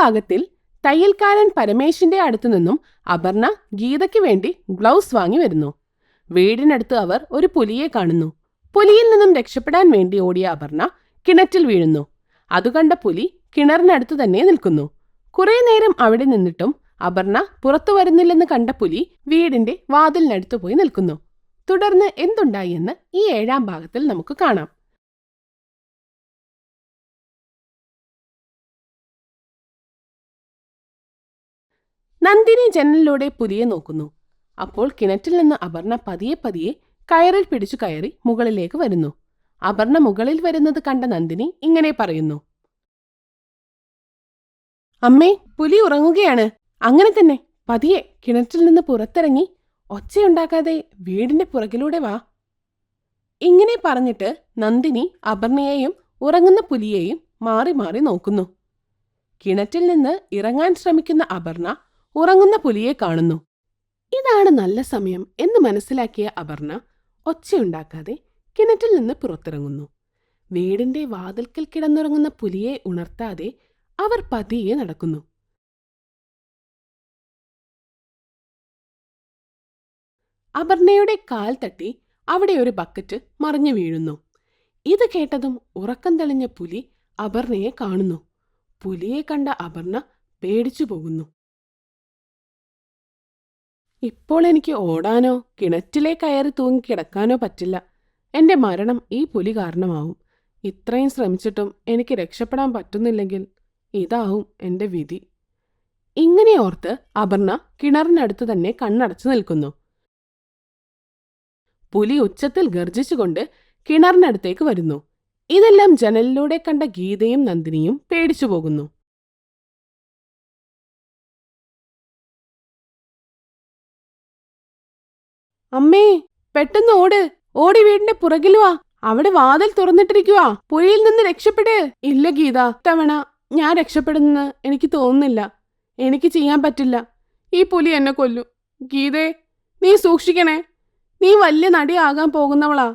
ഭാഗത്തിൽ തയ്യൽക്കാരൻ പരമേശിന്റെ അടുത്തു നിന്നും അപർണ ഗീതയ്ക്ക് വേണ്ടി ഗ്ലൗസ് വാങ്ങി വരുന്നു. വീടിനടുത്ത് അവർ ഒരു പുലിയെ കാണുന്നു. പുലിയിൽ നിന്നും രക്ഷപ്പെടാൻ വേണ്ടി ഓടിയ അപർണ കിണറ്റിൽ വീഴുന്നു. അതുകണ്ട പുലി കിണറിനടുത്ത് തന്നെ നിൽക്കുന്നു. കുറെ നേരം അവിടെ നിന്നിട്ടും അപർണ പുറത്തു വരുന്നില്ലെന്ന് കണ്ട പുലി വീടിന്റെ വാതിലിനടുത്ത് പോയി നിൽക്കുന്നു. തുടർന്ന് എന്തുണ്ടായി എന്ന് ഈ 7-ാം ഭാഗത്തിൽ നമുക്ക് കാണാം. നന്ദിനി ജനലിലൂടെ പുലിയെ നോക്കുന്നു. അപ്പോൾ കിണറ്റിൽ നിന്ന് അപർണ പതിയെ പതിയെ കയറിൽ പിടിച്ചു കയറി മുകളിലേക്ക് വരുന്നു. അപർണ മുകളിൽ വരുന്നത് കണ്ട നന്ദിനി ഇങ്ങനെ പറയുന്നു: അമ്മേ, പുലി ഉറങ്ങുകയാണ്. അങ്ങനെ തന്നെ പതിയെ കിണറ്റിൽ നിന്ന് പുറത്തിറങ്ങി ഒച്ചയുണ്ടാക്കാതെ വീടിന്റെ പുറകിലൂടെ വാ. ഇങ്ങനെ പറഞ്ഞിട്ട് നന്ദിനി അപർണയെയും ഉറങ്ങുന്ന പുലിയെയും മാറി മാറി നോക്കുന്നു. കിണറ്റിൽ നിന്ന് ഇറങ്ങാൻ ശ്രമിക്കുന്ന അപർണ ഉറങ്ങുന്ന പുലിയെ കാണുന്നു. ഇതാണ് നല്ല സമയം എന്ന് മനസ്സിലാക്കിയ അപർണ ഒച്ചയുണ്ടാക്കാതെ കിണറ്റിൽ നിന്ന് പുറത്തിറങ്ങുന്നു. വീടിന്റെ വാതിൽക്കൽ കിടന്നുറങ്ങുന്ന പുലിയെ ഉണർത്താതെ അവർ പതിയെ നടക്കുന്നു. അപർണയുടെ കാൽ തട്ടി അവിടെ ഒരു ബക്കറ്റ് മറിഞ്ഞു വീഴുന്നു. ഇത് കേട്ടതും ഉറക്കം തെളിഞ്ഞ പുലി അപർണയെ കാണുന്നു. പുലിയെ കണ്ട അപർണ പേടിച്ചു പോകുന്നു. ഇപ്പോൾ എനിക്ക് ഓടാനോ കിണറ്റിലെ കയറി തൂങ്ങി കിടക്കാനോ പറ്റില്ല. എന്റെ മരണം ഈ പുലി കാരണമാവും. ഇത്രയും ശ്രമിച്ചിട്ടും എനിക്ക് രക്ഷപ്പെടാൻ പറ്റുന്നില്ലെങ്കിൽ ഇതാവും എന്റെ വിധി. ഇങ്ങനെ ഓർത്ത് അപർണ കിണറിനടുത്ത് തന്നെ കണ്ണടച്ചു നിൽക്കുന്നു. പുലി ഉച്ചത്തിൽ ഗർജിച്ചുകൊണ്ട് കിണറിനടുത്തേക്ക് വരുന്നു. ഇതെല്ലാം ജനലിലൂടെ കണ്ട ഗീതയും നന്ദിനിയും പേടിച്ചു പോകുന്നു. അമ്മേ, പെട്ടെന്ന് ഓടി വീടിന്റെ പുറകിൽ വാ. അവിടെ വാതിൽ തുറന്നിട്ടിരിക്കുവാ. പുലിയിൽ നിന്ന് രക്ഷപ്പെട്. ഇല്ല ഗീത, തവണ ഞാൻ രക്ഷപ്പെടുന്നെന്ന് എനിക്ക് തോന്നുന്നില്ല. എനിക്ക് ചെയ്യാൻ പറ്റില്ല. ഈ പുലി എന്നെ കൊല്ലും. ഗീതേ, നീ സൂക്ഷിക്കണേ. നീ വലിയ നടിയാകാൻ പോകുന്നവളാ.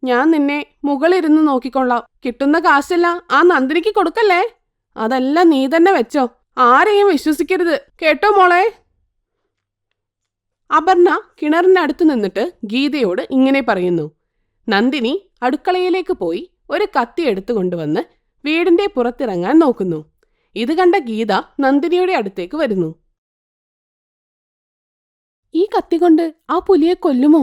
ഞാൻ നിന്നെ മുകളിലിരുന്ന് നോക്കിക്കൊള്ളാം. കിട്ടുന്ന കാശെല്ലാം ആ നന്ദിനിക്ക് കൊടുക്കല്ലേ. അതെല്ലാം നീ തന്നെ വെച്ചോ. ആരെയും വിശ്വസിക്കരുത്, കേട്ടോ മോളെ. അപർണ കിണറിനടുത്ത് നിന്നിട്ട് ഗീതയോട് ഇങ്ങനെ പറയുന്നു. നന്ദിനി അടുക്കളയിലേക്ക് പോയി ഒരു കത്തി എടുത്തു കൊണ്ടുവന്ന് വീടിന്റെ പുറത്തിറങ്ങാൻ നോക്കുന്നു. ഇത് കണ്ട ഗീത നന്ദിനിയുടെ അടുത്തേക്ക് വരുന്നു. ഈ കത്തി കൊണ്ട് ആ പുലിയെ കൊല്ലുമോ?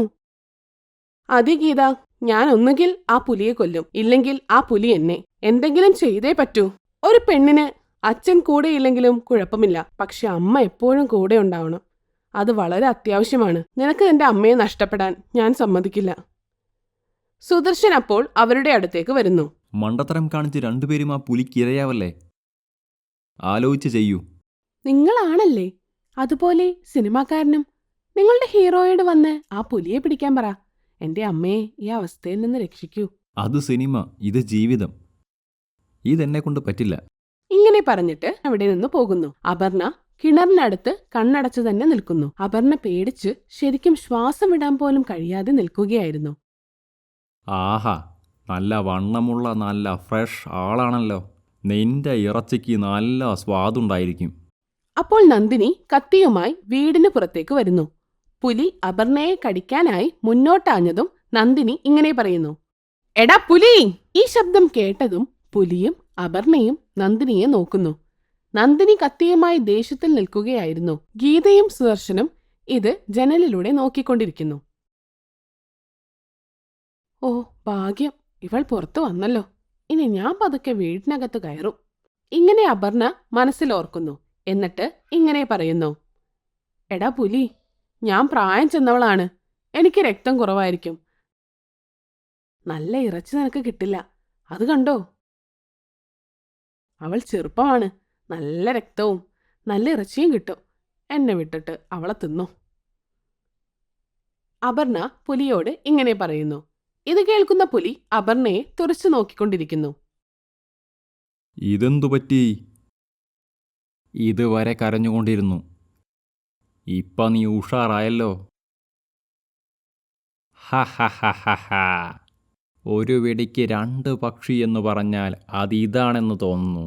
അതെ ഗീത, ഞാൻ ഒന്നുകിൽ ആ പുലിയെ കൊല്ലും, ഇല്ലെങ്കിൽ ആ പുലി എന്നെ. എന്തെങ്കിലും ചെയ്തേ പറ്റൂ. ഒരു പെണ്ണിന് അച്ഛൻ കൂടെയില്ലെങ്കിലും കുഴപ്പമില്ല, പക്ഷെ അമ്മ എപ്പോഴും കൂടെ ഉണ്ടാവണം. അത് വളരെ അത്യാവശ്യമാണ്. നിനക്ക് നിന്റെ അമ്മയെ നഷ്ടപ്പെടാൻ ഞാൻ സമ്മതിക്കില്ല. സുദർശൻ അപ്പോൾ അവരുടെ അടുത്തേക്ക് വരുന്നു. മണ്ടത്തരം കാണിച്ച് രണ്ടുപേരും ആ പുലിക്കിരയാവല്ലേ. ആലോചിച്ച് ചെയ്യൂ. നിങ്ങളാണല്ലേ അതുപോലെ സിനിമാക്കാരനും. നിങ്ങളുടെ ഹീറോയോട് വന്ന് ആ പുലിയെ പിടിക്കാൻ പറ. എന്റെ അമ്മയെ ഈ അവസ്ഥയിൽ നിന്ന് രക്ഷിക്കൂ. അത് സിനിമ, ഇത് ജീവിതം. ഇതെന്നെ കൊണ്ട് പറ്റില്ല. ഇങ്ങനെ പറഞ്ഞിട്ട് അവിടെ നിന്ന് പോകുന്നു. അപർണ കിണറിനടുത്ത് കണ്ണടച്ചു തന്നെ നിൽക്കുന്നു. അപർണ പേടിച്ച് ശരിക്കും ശ്വാസം വിടാൻ പോലും കഴിയാതെ നിൽക്കുകയായിരുന്നു. ആഹാ, നല്ല വണ്ണമുള്ള നല്ല ഫ്രഷ് ആളാണല്ലോ. നിന്റെ ഇറച്ചിക്ക് നല്ല സ്വാദുണ്ടായിരിക്കും. അപ്പോൾ നന്ദിനി കത്തിയുമായി വീടിന് പുറത്തേക്ക് വരുന്നു. പുലി അപർണയെ കടിക്കാനായി മുന്നോട്ടാഞ്ഞതും നന്ദിനി ഇങ്ങനെ പറയുന്നു. എടാ പുലി! ഈ ശബ്ദം കേട്ടതും പുലിയും അപർണയും നന്ദിനിയെ നോക്കുന്നു. നന്ദിനി കത്തിയുമായി ദേഷ്യത്തിൽ നിൽക്കുകയായിരുന്നു. ഗീതയും സുദർശനും ഇത് ജനലിലൂടെ നോക്കിക്കൊണ്ടിരിക്കുന്നു. ഓ ഭാഗ്യം, ഇവൾ പുറത്തു വന്നല്ലോ. ഇനി ഞാൻ പതുക്കെ വീടിനകത്ത് കയറും. ഇങ്ങനെ അപർണ മനസ്സിലോർക്കുന്നു. എന്നിട്ട് ഇങ്ങനെ പറയുന്നു. എടാ പുലി, ഞാൻ പ്രായം ചെന്നവളാണ്. എനിക്ക് രക്തം കുറവായിരിക്കും. നല്ല ഇറച്ചി നിനക്ക് കിട്ടില്ല. അത് കണ്ടോ? അവൾ ചെറുപ്പമാണ്. നല്ല രക്തവും നല്ല ഇറച്ചിയും കിട്ടും. എന്നെ വിട്ടിട്ട് അവളെ തിന്നോ. അപർണ പുലിയോട് ഇങ്ങനെ പറയുന്നു. ഇത് കേൾക്കുന്ന പുലി അപർണയെ തുറച്ചു നോക്കിക്കൊണ്ടിരിക്കുന്നു. ഇതെന്തു പറ്റി? ഇതുവരെ കരഞ്ഞുകൊണ്ടിരുന്നു. ഇപ്പം നീ ഉഷാറായല്ലോ. ഹ ഹ ഹ ഹ ഹ. ഒരു വെടിക്ക് 2 പക്ഷി എന്ന് പറഞ്ഞാൽ അതിതാണെന്ന് തോന്നുന്നു.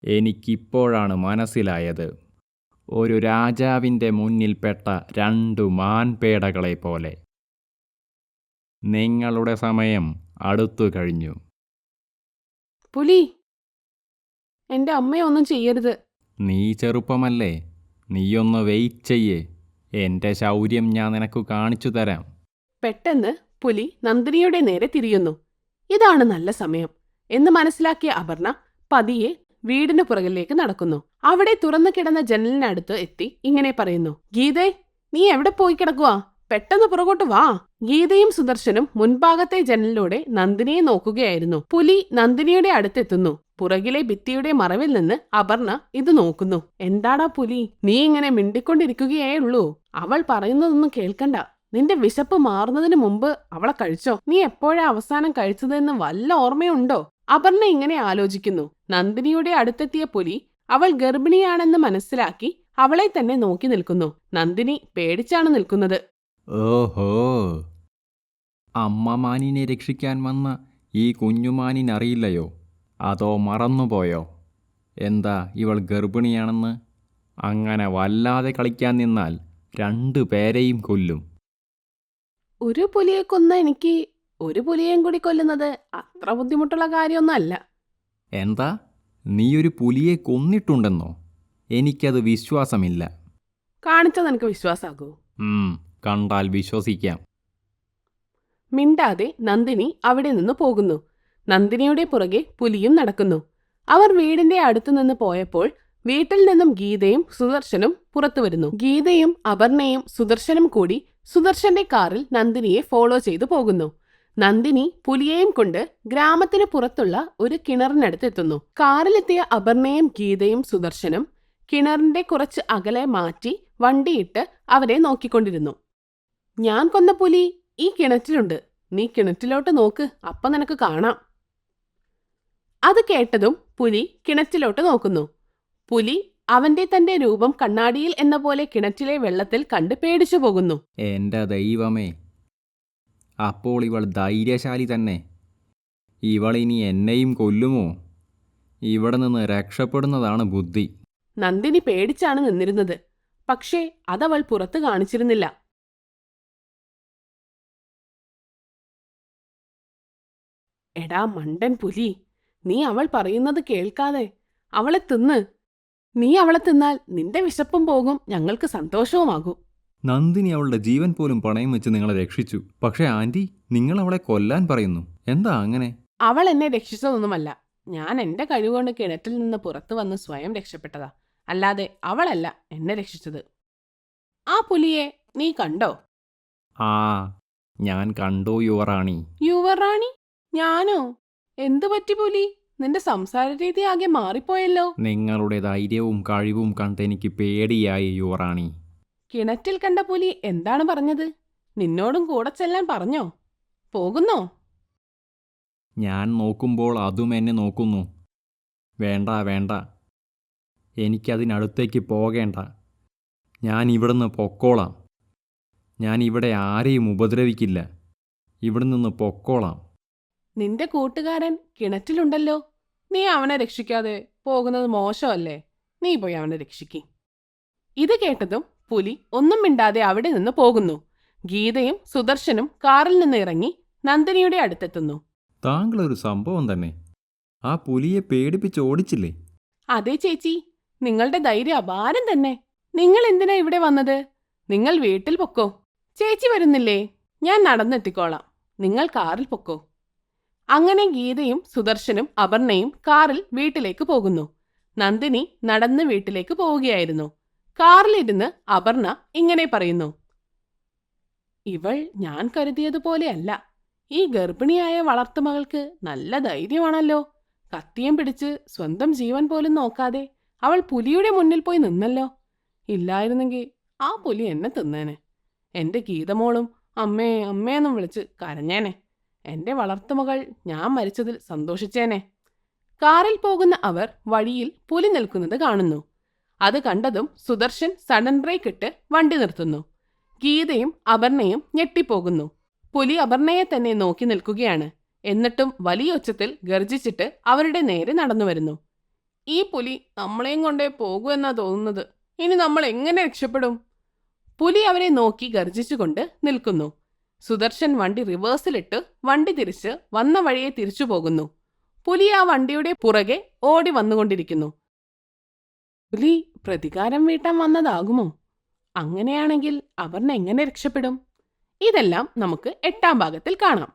എനിക്കിപ്പോഴാണ് മനസ്സിലായത്. ഒരു രാജാവിൻ്റെ മുന്നിൽപ്പെട്ട 2 മാൻപേടകളെ പോലെ. നിങ്ങളുടെ സമയം അടുത്തു കഴിഞ്ഞു. പുലി, എൻ്റെ അമ്മയെ ഒന്നും ചെയ്യരുത്. നീ ചെറുപ്പമല്ലേ, നീയൊന്ന് വെയിറ്റ് ചെയ്യേ. എൻ്റെ ശൗര്യം ഞാൻ നിനക്ക് കാണിച്ചു തരാം. പെട്ടെന്ന് പുലി നന്ദിനിയുടെ നേരെ തിരിയുന്നു. ഇതാണ് നല്ല സമയം എന്ന് മനസ്സിലാക്കിയ അപർണ പതിയെ വീടിന് പുറകിലേക്ക് നടക്കുന്നു. അവിടെ തുറന്നു കിടന്ന ജനലിനടുത്ത് എത്തി ഇങ്ങനെ പറയുന്നു: ഗീതേ, നീ എവിടെ പോയി കിടക്കുവാ? പെട്ടെന്ന് പുറകോട്ട് വാ. ഗീതയും സുദർശനും മുൻഭാഗത്തെ ജനലിലൂടെ നന്ദിനിയെ നോക്കുകയായിരുന്നു. പുലി നന്ദിനിയുടെ അടുത്തെത്തുന്നു. പുറകിലെ ഭിത്തിയുടെ മറവിൽ നിന്ന് അപർണ ഇത് നോക്കുന്നു. എന്താടാ പുലി, നീ ഇങ്ങനെ മിണ്ടിക്കൊണ്ടിരിക്കുകയേ ഉള്ളൂ? അവൾ പറയുന്നതൊന്നും കേൾക്കണ്ട. നിന്റെ വിശപ്പ് മാറുന്നതിന് മുമ്പ് അവളെ കഴിച്ചോ. നീ എപ്പോഴാ അവസാനം കഴിച്ചതെന്ന് വല്ല ഓർമ്മയുണ്ടോ? അപർണ ഇങ്ങനെ ആലോചിക്കുന്നു. നന്ദിനിയുടെ അടുത്തെത്തിയ പുലി അവൾ ഗർഭിണിയാണെന്ന് മനസ്സിലാക്കി അവളെ തന്നെ നോക്കി നിൽക്കുന്നു. നന്ദിനി പേടിച്ചാണ് നിൽക്കുന്നത്. ഓഹോ, അമ്മമാനിനെ രക്ഷിക്കാൻ വന്ന ഈ കുഞ്ഞുമാനിനറിയില്ലയോ? അതോ മറന്നുപോയോ? എന്താ ഇവൾ ഗർഭിണിയാണെന്ന്? അങ്ങനെ വല്ലാതെ കളിക്കാൻ നിന്നാൽ 2 പേരെയും കൊല്ലും. ഒരു പുലിയെ കൊന്ന എനിക്ക് ഒരു പുലിയേയും കൂടി കൊല്ലുന്നത് അത്ര ബുദ്ധിമുട്ടുള്ള കാര്യമൊന്നുമല്ല. എന്താ, നീയൊരു പുലിയെ കൊന്നിട്ടുണ്ടെന്നോ? എനിക്കത് വിശ്വാസമില്ല. കാണിച്ചാൽ നിനക്ക് വിശ്വാസാകൂ? കണ്ടാൽ വിശ്വസിക്കാം. മിണ്ടാതെ നന്ദിനി അവിടെ നിന്ന് പോകുന്നു. നന്ദിനിയുടെ പുറകെ പുലിയും നടക്കുന്നു. അവർ വീടിന്റെ അടുത്തുനിന്ന് പോയപ്പോൾ വീട്ടിൽ നിന്നും ഗീതയും സുദർശനും പുറത്തു വരുന്നു. ഗീതയും അപർണയും സുദർശനും കൂടി സുദർശന്റെ കാറിൽ നന്ദിനിയെ ഫോളോ ചെയ്തു പോകുന്നു. നന്ദിനി പുലിയെയും കൊണ്ട് ഗ്രാമത്തിന് പുറത്തുള്ള ഒരു കിണറിനടുത്തെത്തുന്നു. കാറിലെത്തിയ അപർണയും ഗീതയും സുദർശനും കിണറിന്റെ കുറച്ച് അകലെ മാറ്റി വണ്ടിയിട്ട് അവരെ നോക്കിക്കൊണ്ടിരുന്നു. ഞാൻ കൊന്ന പുലി ഈ കിണറ്റിലുണ്ട്. നീ കിണറ്റിലോട്ട് നോക്ക്, അപ്പൊ നിനക്ക് കാണാം. അത് കേട്ടതും പുലി കിണറ്റിലോട്ട് നോക്കുന്നു. പുലി അവന്റെ തന്റെ രൂപം കണ്ണാടിയിൽ എന്ന പോലെ കിണറ്റിലെ വെള്ളത്തിൽ കണ്ട് പേടിച്ചു പോകുന്നു. എൻ്റെ ദൈവമേ, അപ്പോൾ ഇവൾ ധൈര്യശാലി തന്നെ. ഇവളിനി എന്നെയും കൊല്ലുമോ? ഇവിടെ നിന്ന് രക്ഷപ്പെടുന്നതാണ് ബുദ്ധി. നന്ദിനി പേടിച്ചാണ് നിന്നിരുന്നത്. പക്ഷേ അതവൾ പുറത്ത് കാണിച്ചിരുന്നില്ല. എടാ മണ്ടൻ പുലി, നീ അവൾ പറയുന്നത് കേൾക്കാതെ അവളെ തിന്ന്. നീ അവളെ തിന്നാൽ നിന്റെ വിശപ്പും പോകും, ഞങ്ങൾക്ക് സന്തോഷവുമാകും. നന്ദിനി അവളുടെ ജീവൻ പോലും പണയം വെച്ച് നിങ്ങളെ രക്ഷിച്ചു. പക്ഷേ ആൻറ്റി, നിങ്ങൾ അവളെ കൊല്ലാൻ പറയുന്നു. എന്താ അങ്ങനെ? അവൾ എന്നെ രക്ഷിച്ചതൊന്നുമല്ല. ഞാൻ എന്റെ കഴിവുകൊണ്ട് കിണറ്റിൽ നിന്ന് പുറത്തു വന്ന് സ്വയം രക്ഷപ്പെട്ടതാ. അല്ലാതെ അവളല്ല എന്നെ രക്ഷിച്ചത്. ആ പുലിയെ നീ കണ്ടോ? ആ, ഞാൻ കണ്ടു യുവറാണി. യുവറാണി? ഞാനോ? എന്തു പറ്റി പുലി? നിന്റെ സംസാര രീതി ആകെ മാറിപ്പോയല്ലോ. നിങ്ങളുടെ ധൈര്യവും കഴിവും കണ്ട് എനിക്ക് പേടിയായി യുവറാണി. കിണറ്റിൽ കണ്ട പുലി എന്താണ് പറഞ്ഞത്? നിന്നോടും കൂടെ ചെല്ലാൻ പറഞ്ഞോ? പോകുന്നോ? ഞാൻ നോക്കുമ്പോൾ അതും എന്നെ നോക്കുന്നു. വേണ്ട വേണ്ട, എനിക്കതിനടുത്തേക്ക് പോകേണ്ട. ഞാൻ ഇവിടുന്ന് പൊക്കോളാം. ഞാൻ ഇവിടെ ആരെയും ഉപദ്രവിക്കില്ല. ഇവിടെ നിന്ന് പൊക്കോളാം. നിന്റെ കൂട്ടുകാരൻ കിണറ്റിലുണ്ടല്ലോ. നീ അവനെ രക്ഷിക്കാതെ പോകുന്നത് മോശമല്ലേ? നീ പോയി അവനെ രക്ഷിക്ക്. ഇത് കേട്ടതും പുലി ഒന്നും മിണ്ടാതെ അവിടെ നിന്ന് പോകുന്നു. ഗീതയും സുദർശനും കാറിൽ നിന്ന് ഇറങ്ങി നന്ദിനിയുടെ അടുത്തെത്തുന്നു. താങ്കളൊരു സംഭവം തന്നെ. ആ പുലിയെ പേടിപ്പിച്ച് ഓടിച്ചില്ലേ? അതെ ചേച്ചി, നിങ്ങളുടെ ധൈര്യം അപാരം തന്നെ. നിങ്ങൾ എന്തിനാ ഇവിടെ വന്നത്? നിങ്ങൾ വീട്ടിൽ പൊക്കോ. ചേച്ചി വരുന്നില്ലേ? ഞാൻ നടന്നെത്തിക്കോളാം. നിങ്ങൾ കാറിൽ പൊക്കോ. അങ്ങനെ ഗീതയും സുദർശനും അപർണയും കാറിൽ വീട്ടിലേക്ക് പോകുന്നു. നന്ദിനി നടന്ന് വീട്ടിലേക്ക് പോവുകയായിരുന്നു. കാറിലിരുന്ന് അപർണ ഇങ്ങനെ പറയുന്നു: ഇവൾ ഞാൻ കരുതിയതുപോലെയല്ല. ഈ ഗർഭിണിയായ വളർത്തുമകൾക്ക് നല്ല ധൈര്യമാണല്ലോ. കത്തിയും പിടിച്ച് സ്വന്തം ജീവൻ പോലും നോക്കാതെ അവൾ പുലിയുടെ മുന്നിൽ പോയി നിന്നല്ലോ. ഇല്ലായിരുന്നെങ്കിൽ ആ പുലി എന്നെ തിന്നേനെ. എന്റെ ഗീതമോളും അമ്മേ അമ്മയെന്നും വിളിച്ച് കരഞ്ഞേനെ. എന്റെ വളർത്തുമകൾ ഞാൻ മരിച്ചതിൽ സന്തോഷിച്ചേനെ. കാറിൽ പോകുന്ന അവർ വഴിയിൽ പുലി നിൽക്കുന്നത് കാണുന്നു. അത് കണ്ടതും സുദർശൻ സഡൻ ബ്രേക്ക് ഇട്ട് വണ്ടി നിർത്തുന്നു. ഗീതയും അപർണയും ഞെട്ടിപ്പോകുന്നു. പുലി അപർണയെ തന്നെ നോക്കി നിൽക്കുകയാണ്. എന്നിട്ടും വലിയ ഉച്ചത്തിൽ ഗർജിച്ചിട്ട് അവരുടെ നേരെ നടന്നു വരുന്നു. ഈ പുലി നമ്മളെയും കൊണ്ടേ പോകുമെന്നാ തോന്നുന്നത്. ഇനി നമ്മൾ എങ്ങനെ രക്ഷപ്പെടും? പുലി അവരെ നോക്കി ഗർജിച്ചുകൊണ്ട് നിൽക്കുന്നു. സുദർശൻ വണ്ടി റിവേഴ്സിലിട്ട് വണ്ടി തിരിച്ച് വന്ന വഴിയെ തിരിച്ചു പോകുന്നു. പുലി ആ വണ്ടിയുടെ പുറകെ ഓടി വന്നുകൊണ്ടിരിക്കുന്നു. പുലി പ്രതികാരം വീട്ടാൻ വന്നതാകുമോ? അങ്ങനെയാണെങ്കിൽ അപർണ എങ്ങനെ രക്ഷപ്പെടും? ഇതെല്ലാം നമുക്ക് 8ാം ഭാഗത്തിൽ കാണാം.